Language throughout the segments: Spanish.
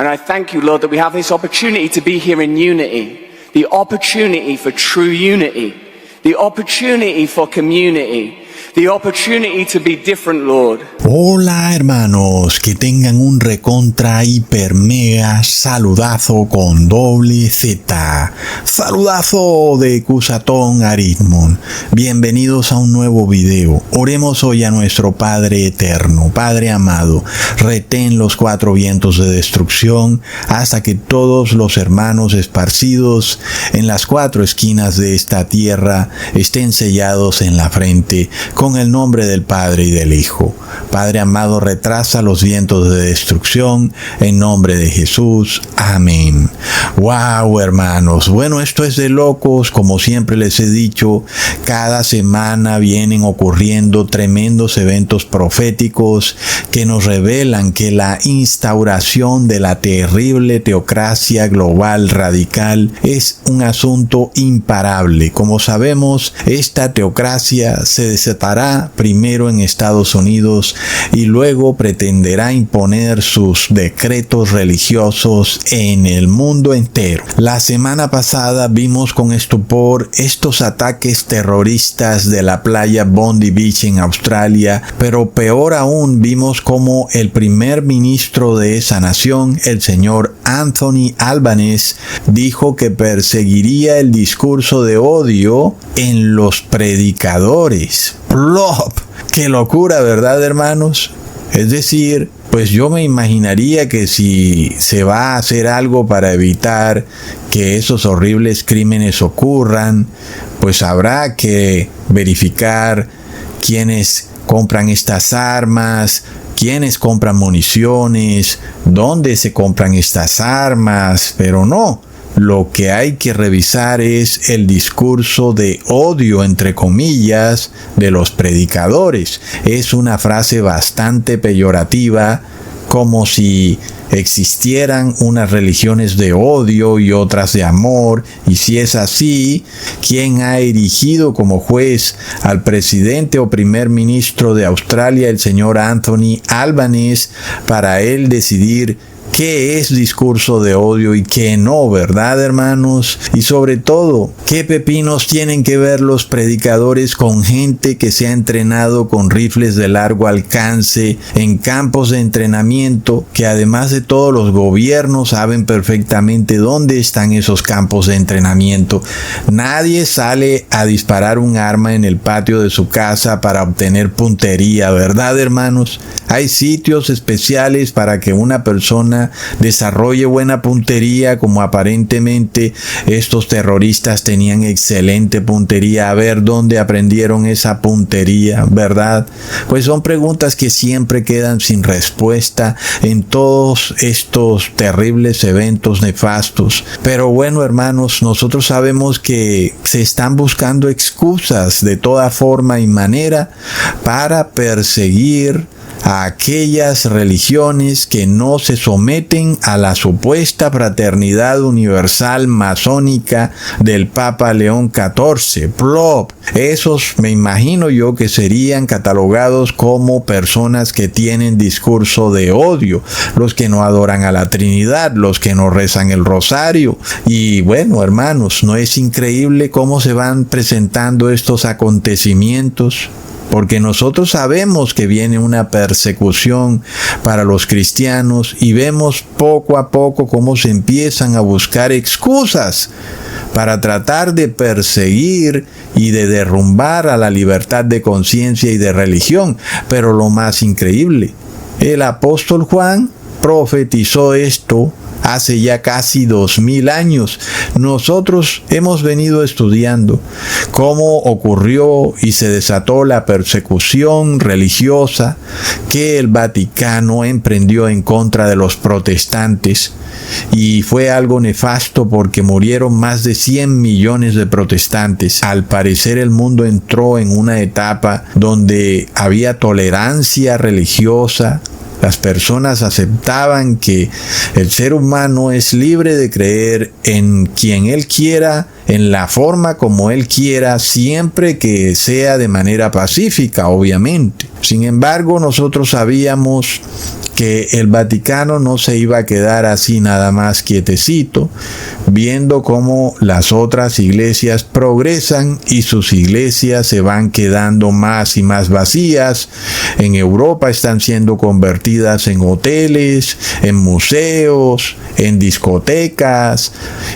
I thank you, Lord, that we have this opportunity to be here in unity, the opportunity for true unity, the opportunity for community, the opportunity to be different, Lord. Hola hermanos, que tengan un recontra hiper mega saludazo con doble Z, saludazo de Cusatón Aritmon. Bienvenidos a un nuevo video. Oremos hoy a nuestro Padre eterno. Padre amado, retén los cuatro vientos de destrucción hasta que todos los hermanos esparcidos en las cuatro esquinas de esta tierra estén sellados en la frente con el nombre del Padre y del Hijo. Padre amado, retrasa los vientos de destrucción en nombre de Jesús. Amén. Wow, hermanos. Bueno, esto es de locos. Como siempre les he dicho, cada semana vienen ocurriendo tremendos eventos proféticos que nos revelan que la instauración de la terrible teocracia global radical es un asunto imparable. Como sabemos, esta teocracia se desatará primero en Estados Unidos y luego pretenderá imponer sus decretos religiosos en el mundo entero. La semana pasada vimos con estupor estos ataques terroristas de la playa Bondi Beach en Australia, pero peor aún vimos cómo el primer ministro de esa nación, el señor Anthony Albanese, dijo que perseguiría el discurso de odio en los predicadores. ¡Plop! ¡Qué locura!, ¿verdad, hermanos? Es decir, pues yo me imaginaría que si se va a hacer algo para evitar que esos horribles crímenes ocurran, pues habrá que verificar quiénes compran estas armas, quiénes compran municiones, dónde se compran estas armas, pero no. Lo que hay que revisar es el discurso de odio, entre comillas, de los predicadores. Es una frase bastante peyorativa, como si existieran unas religiones de odio y otras de amor, y si es así, ¿quién ha erigido como juez al presidente o primer ministro de Australia, el señor Anthony Albanese, para él decidir qué es discurso de odio y qué no, ¿verdad, hermanos? Y sobre todo, ¿qué pepinos tienen que ver los predicadores con gente que se ha entrenado con rifles de largo alcance en campos de entrenamiento, que además de todo los gobiernos saben perfectamente dónde están esos campos de entrenamiento? Nadie sale a disparar un arma en el patio de su casa para obtener puntería, ¿verdad, hermanos? Hay sitios especiales para que una persona desarrolle buena puntería, como aparentemente estos terroristas tenían excelente puntería. A ver dónde aprendieron esa puntería, ¿verdad? Pues son preguntas que siempre quedan sin respuesta en todos estos terribles eventos nefastos. Pero bueno, hermanos, nosotros sabemos que se están buscando excusas de toda forma y manera para perseguir a aquellas religiones que no se someten a la supuesta fraternidad universal masónica del Papa León XIV. ¡Plop! Esos me imagino yo que serían catalogados como personas que tienen discurso de odio, los que no adoran a la Trinidad, los que no rezan el rosario. Y bueno, hermanos, ¿no es increíble cómo se van presentando estos acontecimientos? Porque nosotros sabemos que viene una persecución para los cristianos y vemos poco a poco cómo se empiezan a buscar excusas para tratar de perseguir y de derrumbar a la libertad de conciencia y de religión. Pero lo más increíble, el apóstol Juan profetizó esto hace ya casi 2000 años. Nosotros hemos venido estudiando cómo ocurrió y se desató la persecución religiosa que el Vaticano emprendió en contra de los protestantes, y fue algo nefasto porque murieron más de 100 millones de protestantes. Al parecer el mundo entró en una etapa donde había tolerancia religiosa. Las personas aceptaban que el ser humano es libre de creer en quien él quiera, en la forma como él quiera, siempre que sea de manera pacífica, obviamente. Sin embargo, nosotros sabíamos que el Vaticano no se iba a quedar así nada más quietecito, viendo cómo las otras iglesias progresan y sus iglesias se van quedando más y más vacías. En Europa están siendo convertidas en hoteles, en museos, en discotecas.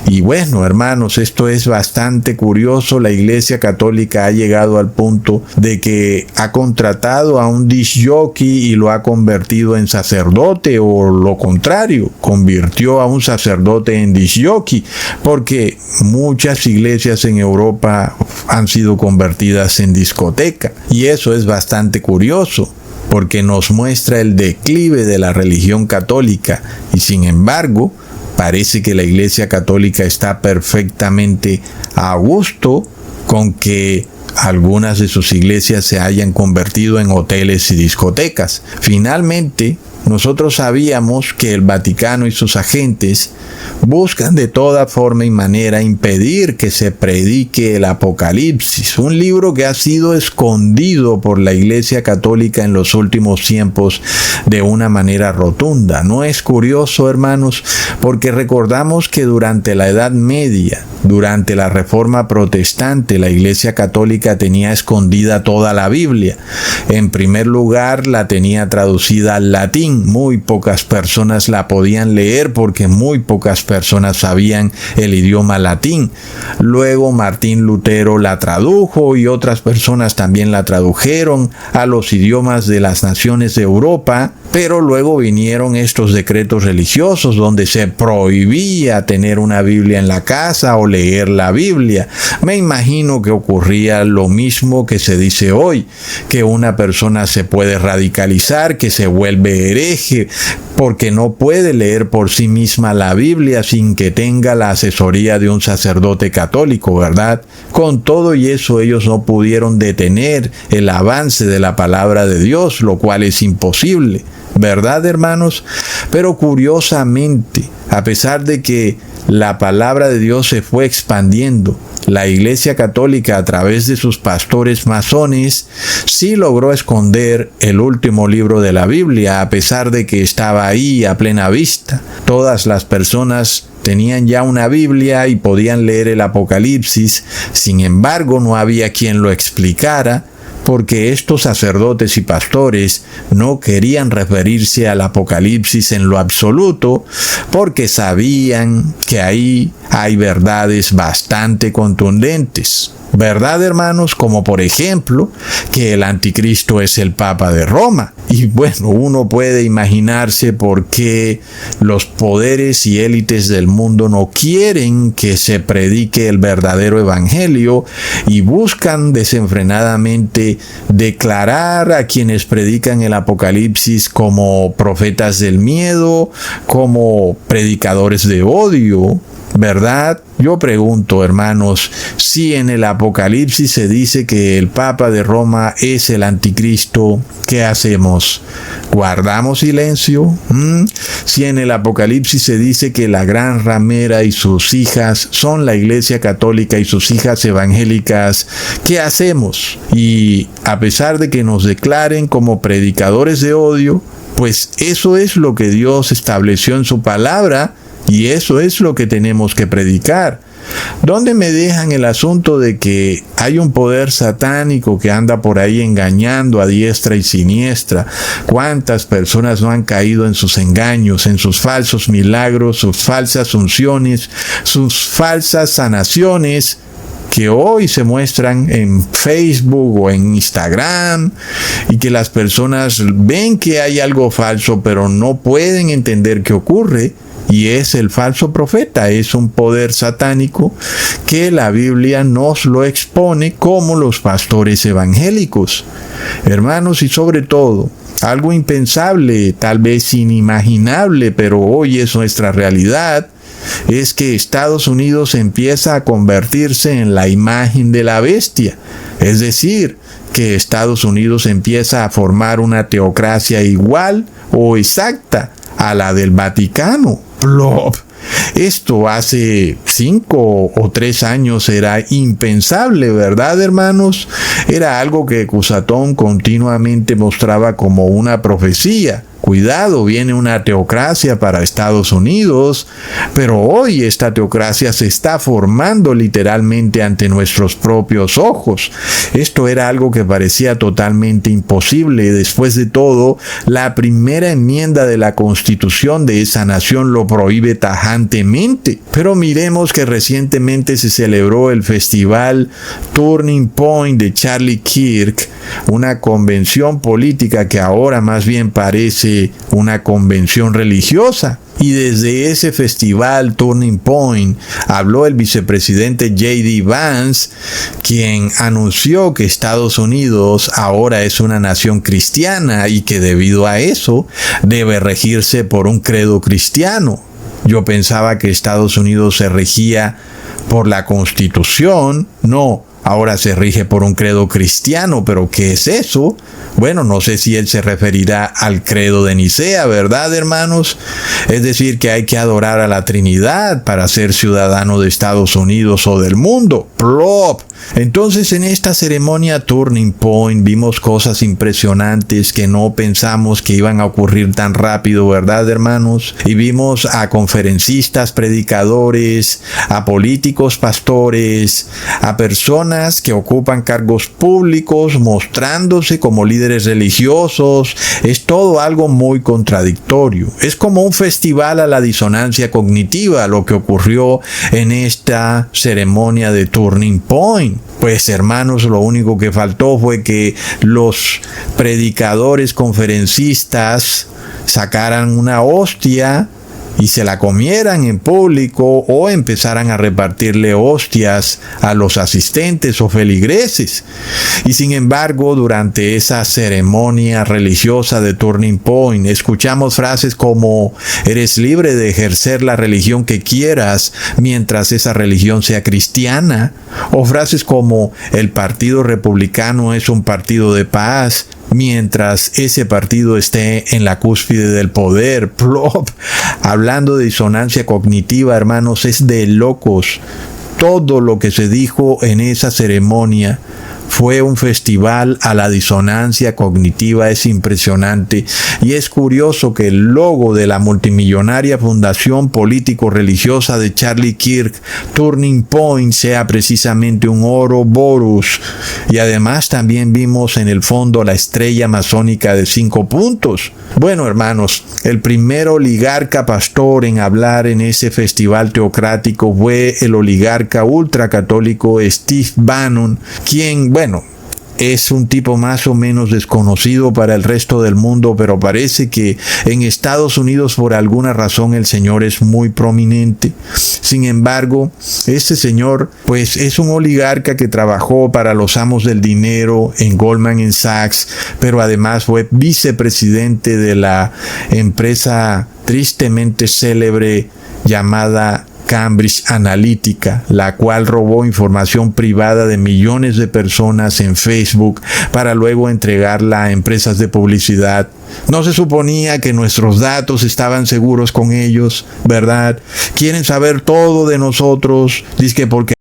Y bueno, hermanos, esto es bastante curioso. La Iglesia Católica ha llegado al punto de que ha contratado a un disc jockey y lo ha convertido en sacerdote, o lo contrario, convirtió a un sacerdote en disc jockey, porque muchas iglesias en Europa han sido convertidas en discoteca. Y eso es bastante curioso, porque nos muestra el declive de la religión católica. Y sin embargo, parece que la Iglesia Católica está perfectamente a gusto con que algunas de sus iglesias se hayan convertido en hoteles y discotecas. Finalmente, nosotros sabíamos que el Vaticano y sus agentes buscan de toda forma y manera impedir que se predique el Apocalipsis, un libro que ha sido escondido por la Iglesia Católica en los últimos tiempos de una manera rotunda. ¿No es curioso, hermanos? Porque recordamos que durante la Edad Media, durante la Reforma Protestante, la Iglesia Católica tenía escondida toda la Biblia. En primer lugar, la tenía traducida al latín. Muy pocas personas la podían leer porque muy pocas personas sabían el idioma latín. Luego Martín Lutero la tradujo y otras personas también la tradujeron a los idiomas de las naciones de Europa, pero luego vinieron estos decretos religiosos donde se prohibía tener una Biblia en la casa o leer la Biblia. Me imagino que ocurría lo mismo que se dice hoy, que una persona se puede radicalizar, que se vuelve hereje, porque no puede leer por sí misma la Biblia sin que tenga la asesoría de un sacerdote católico, ¿verdad? Con todo y eso, ellos no pudieron detener el avance de la palabra de Dios, lo cual es imposible, ¿verdad, hermanos? Pero curiosamente, a pesar de que la palabra de Dios se fue expandiendo, la Iglesia Católica, a través de sus pastores masones, sí logró esconder el último libro de la Biblia, a pesar de que estaba ahí a plena vista. Todas las personas tenían ya una Biblia y podían leer el Apocalipsis. Sin embargo, no había quien lo explicara, porque estos sacerdotes y pastores no querían referirse al Apocalipsis en lo absoluto, porque sabían que ahí hay verdades bastante contundentes. ¿Verdad, hermanos? Como por ejemplo, que el anticristo es el Papa de Roma. Y bueno, uno puede imaginarse por qué los poderes y élites del mundo no quieren que se predique el verdadero evangelio y buscan desenfrenadamente declarar a quienes predican el Apocalipsis como profetas del miedo, como predicadores de odio, ¿verdad? Yo pregunto, hermanos, si en el Apocalipsis se dice que el Papa de Roma es el anticristo, ¿qué hacemos? ¿Guardamos silencio? Si en el Apocalipsis se dice que la gran ramera y sus hijas son la Iglesia Católica y sus hijas evangélicas, ¿qué hacemos? Y a pesar de que nos declaren como predicadores de odio, pues eso es lo que Dios estableció en su palabra, y eso es lo que tenemos que predicar. ¿Dónde me dejan el asunto de que hay un poder satánico que anda por ahí engañando a diestra y siniestra? ¿Cuántas personas no han caído en sus engaños, en sus falsos milagros, sus falsas unciones, sus falsas sanaciones, que hoy se muestran en Facebook o en Instagram, y que las personas ven que hay algo falso, pero no pueden entender qué ocurre? Y es el falso profeta, es un poder satánico que la Biblia nos lo expone como los pastores evangélicos. Hermanos, y sobre todo, algo impensable, tal vez inimaginable, pero hoy es nuestra realidad, es que Estados Unidos empieza a convertirse en la imagen de la bestia. Es decir, que Estados Unidos empieza a formar una teocracia igual o exacta a la del Vaticano. ¡Plop! Esto hace 5 o 3 años era impensable, ¿verdad, hermanos? Era algo que Cusatón continuamente mostraba como una profecía. Cuidado, viene una teocracia para Estados Unidos, pero hoy esta teocracia se está formando literalmente ante nuestros propios ojos. Esto era algo que parecía totalmente imposible. Después de todo, la primera enmienda de la Constitución de esa nación lo prohíbe tajantemente. Pero miremos que recientemente se celebró el festival Turning Point de Charlie Kirk, una convención política que ahora más bien parece una convención religiosa. Y desde ese festival Turning Point habló el vicepresidente J.D. Vance, quien anunció que Estados Unidos ahora es una nación cristiana y que debido a eso debe regirse por un credo cristiano. Yo pensaba que Estados Unidos se regía por la Constitución. No, ahora se rige por un credo cristiano. ¿Pero qué es eso? Bueno, no sé si él se referirá al credo de Nicea, ¿verdad, hermanos? Es decir, que hay que adorar a la Trinidad para ser ciudadano de Estados Unidos o del mundo. ¡Plop! Entonces, en esta ceremonia Turning Point vimos cosas impresionantes que no pensamos que iban a ocurrir tan rápido, ¿verdad, hermanos? Y vimos a conferencistas, predicadores, a políticos, pastores, a personas que ocupan cargos públicos mostrándose como líderes religiosos. Es todo algo muy contradictorio. Es como un festival a la disonancia cognitiva lo que ocurrió en esta ceremonia de Turning Point. Pues, hermanos, lo único que faltó fue que los predicadores conferencistas sacaran una hostia y se la comieran en público o empezaran a repartirle hostias a los asistentes o feligreses. Y sin embargo, durante esa ceremonia religiosa de Turning Point, escuchamos frases como: eres libre de ejercer la religión que quieras mientras esa religión sea cristiana. O frases como: el Partido Republicano es un partido de paz mientras ese partido esté en la cúspide del poder. Plop. Hablando de disonancia cognitiva, hermanos, es de locos. Todo lo que se dijo en esa ceremonia fue un festival a la disonancia cognitiva. Es impresionante. Y es curioso que el logo de la multimillonaria fundación político-religiosa de Charlie Kirk, Turning Point, sea precisamente un Ouroboros. Y además también vimos en el fondo la estrella masónica de 5 puntos. Bueno, hermanos, el primer oligarca pastor en hablar en ese festival teocrático fue el oligarca ultracatólico Steve Bannon, quien, es un tipo más o menos desconocido para el resto del mundo, pero parece que en Estados Unidos por alguna razón el señor es muy prominente. Sin embargo, este señor pues es un oligarca que trabajó para los amos del dinero en Goldman Sachs, pero además fue vicepresidente de la empresa tristemente célebre llamada Cambridge Analytica, la cual robó información privada de millones de personas en Facebook para luego entregarla a empresas de publicidad. No se suponía que nuestros datos estaban seguros con ellos, ¿verdad? Quieren saber todo de nosotros, dizque porque